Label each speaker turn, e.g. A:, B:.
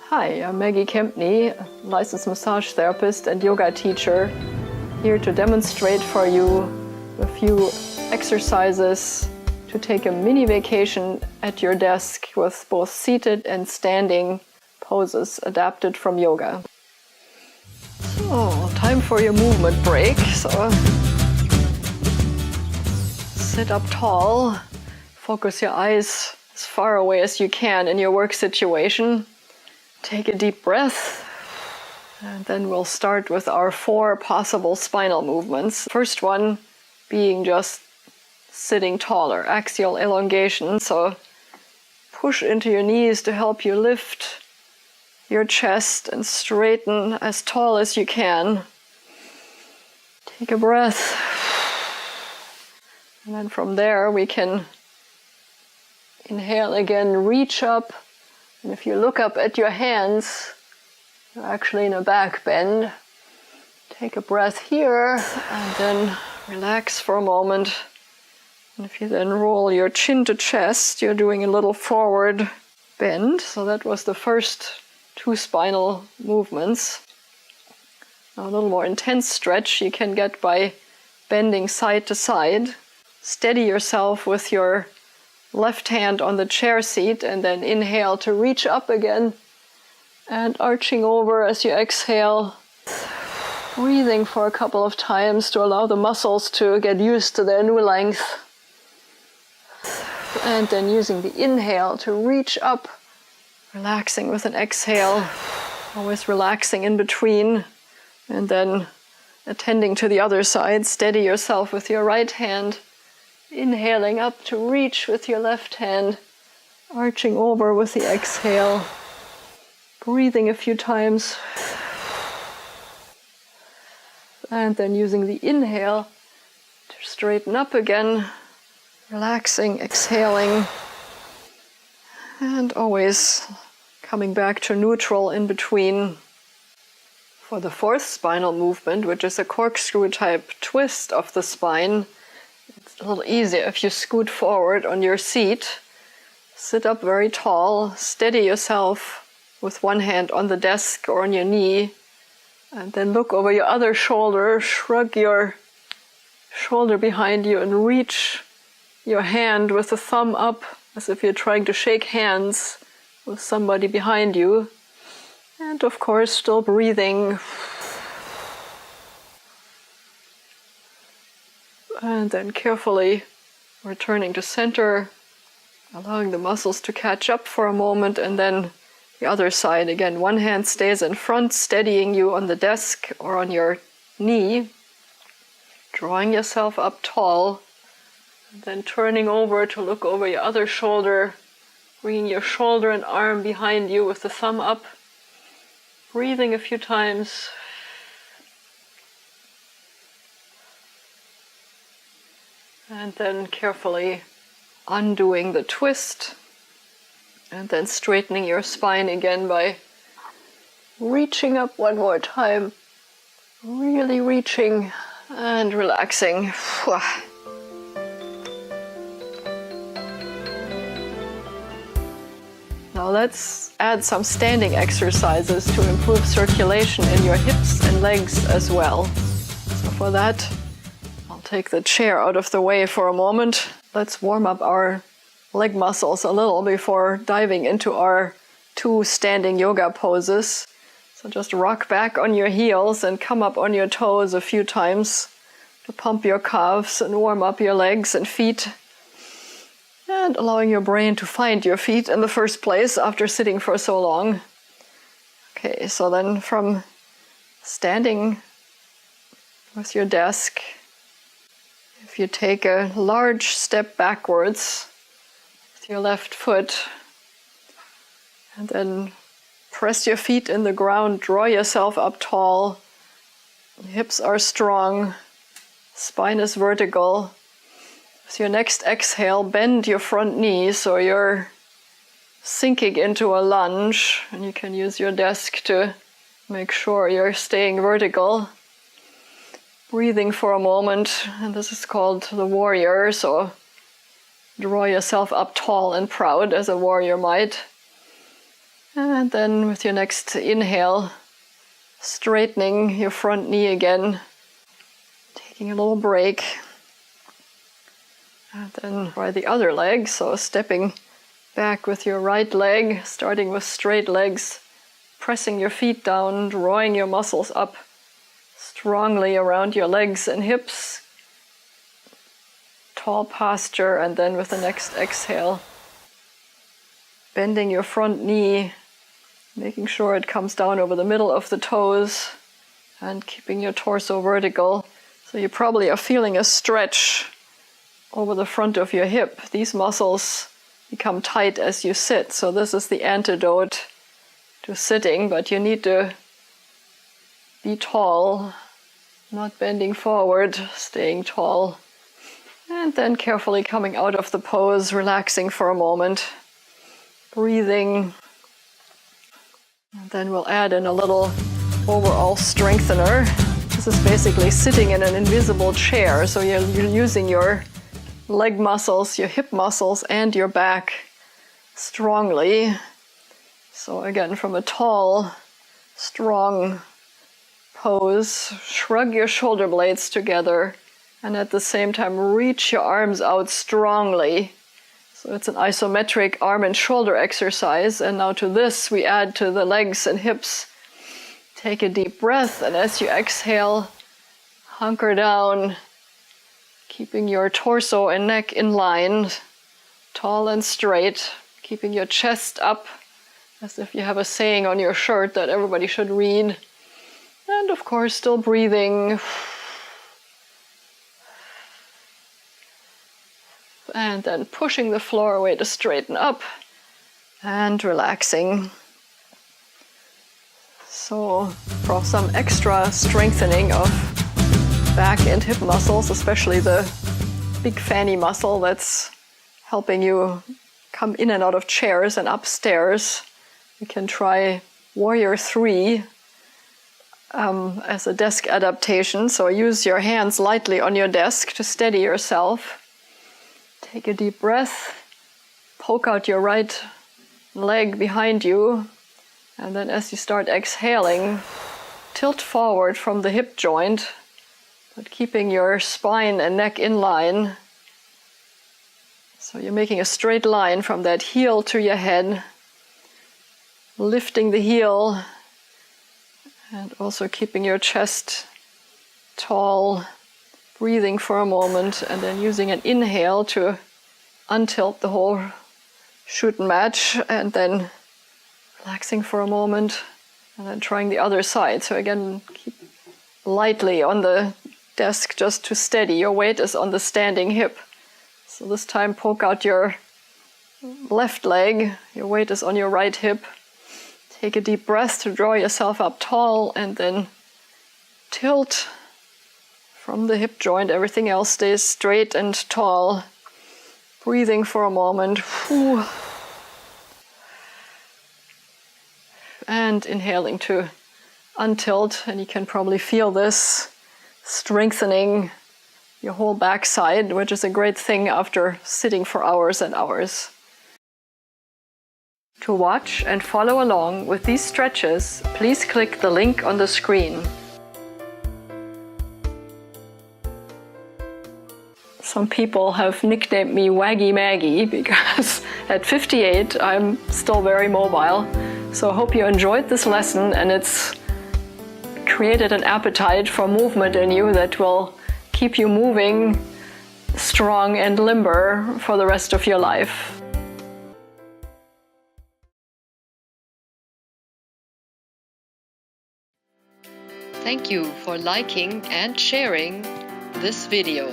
A: Hi, I'm Maggie Kempney, licensed massage therapist and yoga teacher, here to demonstrate for you a few exercises to take a mini vacation at your desk with both seated and standing poses adapted from yoga. So, time for your movement break. So, sit up tall, focus your eyes as far away as you can in your work situation. Take a deep breath, and then we'll start with our 4 possible spinal movements. First one being just sitting taller, axial elongation. So push into your knees to help you lift your chest and straighten as tall as you can. Take a breath. And then from there we can inhale again, reach up. And if you look up at your hands, you're actually in a back bend. Take a breath here and then relax for a moment. And if you then roll your chin to chest, you're doing a little forward bend. So that was the first 2 spinal movements. Now a little more intense stretch you can get by bending side to side. Steady yourself with your left hand on the chair seat and then inhale to reach up again and arching over as you exhale. Breathing for a couple of times to allow the muscles to get used to their new length. And then using the inhale to reach up, relaxing with an exhale, always relaxing in between, and then attending to the other side. Steady yourself with your right hand. Inhaling up to reach with your left hand, arching over with the exhale, breathing a few times, and then using the inhale to straighten up again, relaxing, exhaling, and always coming back to neutral in between. For the 4th spinal movement, which is a corkscrew type twist of the spine, it's a little easier if you scoot forward on your seat. Sit up very tall, steady yourself with one hand on the desk or on your knee, and then look over your other shoulder, shrug your shoulder behind you and reach your hand with the thumb up as if you're trying to shake hands with somebody behind you. And of course, still breathing. And then carefully returning to center, allowing the muscles to catch up for a moment, and then the other side. Again, one hand stays in front, steadying you on the desk or on your knee, drawing yourself up tall, and then turning over to look over your other shoulder, bringing your shoulder and arm behind you with the thumb up, breathing a few times. And then carefully undoing the twist and then straightening your spine again by reaching up one more time, really reaching and relaxing. Now let's add some standing exercises to improve circulation in your hips and legs as well. So for that, take the chair out of the way for a moment. Let's warm up our leg muscles a little before diving into our 2 standing yoga poses. So just rock back on your heels and come up on your toes a few times to pump your calves and warm up your legs and feet. And allowing your brain to find your feet in the first place after sitting for so long. Okay, so then from standing with your desk, if you take a large step backwards with your left foot and then press your feet in the ground, draw yourself up tall, hips are strong, spine is vertical. With your next exhale, bend your front knee so you're sinking into a lunge, and you can use your desk to make sure you're staying vertical. Breathing for a moment, and this is called the warrior, so draw yourself up tall and proud as a warrior might. And then with your next inhale, straightening your front knee again, taking a little break. And then try the other leg, so stepping back with your right leg, starting with straight legs, pressing your feet down, drawing your muscles up strongly around your legs and hips. Tall posture, and then with the next exhale, bending your front knee, making sure it comes down over the middle of the toes, and keeping your torso vertical. So you probably are feeling a stretch over the front of your hip. These muscles become tight as you sit, so this is the antidote to sitting, but you need to be tall, not bending forward, staying tall. And then carefully coming out of the pose, relaxing for a moment, breathing. And then we'll add in a little overall strengthener. This is basically sitting in an invisible chair, so you're using your leg muscles, your hip muscles, and your back strongly. So again, from a tall, strong pose, shrug your shoulder blades together, and at the same time reach your arms out strongly. So it's an isometric arm and shoulder exercise. And now to this we add to the legs and hips. Take a deep breath, and as you exhale, hunker down, keeping your torso and neck in line, tall and straight, keeping your chest up as if you have a saying on your shirt that everybody should read. And of course, still breathing. And then pushing the floor away to straighten up and relaxing. So for some extra strengthening of back and hip muscles, especially the big fanny muscle that's helping you come in and out of chairs and upstairs, you can try Warrior 3 as a desk adaptation. So use your hands lightly on your desk to steady yourself. Take a deep breath, poke out your right leg behind you, and then as you start exhaling, tilt forward from the hip joint, but keeping your spine and neck in line. So you're making a straight line from that heel to your head, lifting the heel, and also keeping your chest tall, breathing for a moment, and then using an inhale to untilt the whole shoot and match, and then relaxing for a moment, and then trying the other side. So again, keep lightly on the desk just to steady. Your weight is on the standing hip. So this time poke out your left leg, your weight is on your right hip. Take a deep breath to draw yourself up tall, and then tilt from the hip joint. Everything else stays straight and tall. Breathing for a moment. And inhaling to untilt. And you can probably feel this strengthening your whole backside, which is a great thing after sitting for hours and hours. To watch and follow along with these stretches, please click the link on the screen. Some people have nicknamed me Waggy Maggie because at 58 I'm still very mobile. So I hope you enjoyed this lesson and it's created an appetite for movement in you that will keep you moving, strong and limber for the rest of your life. Thank you for liking and sharing this video.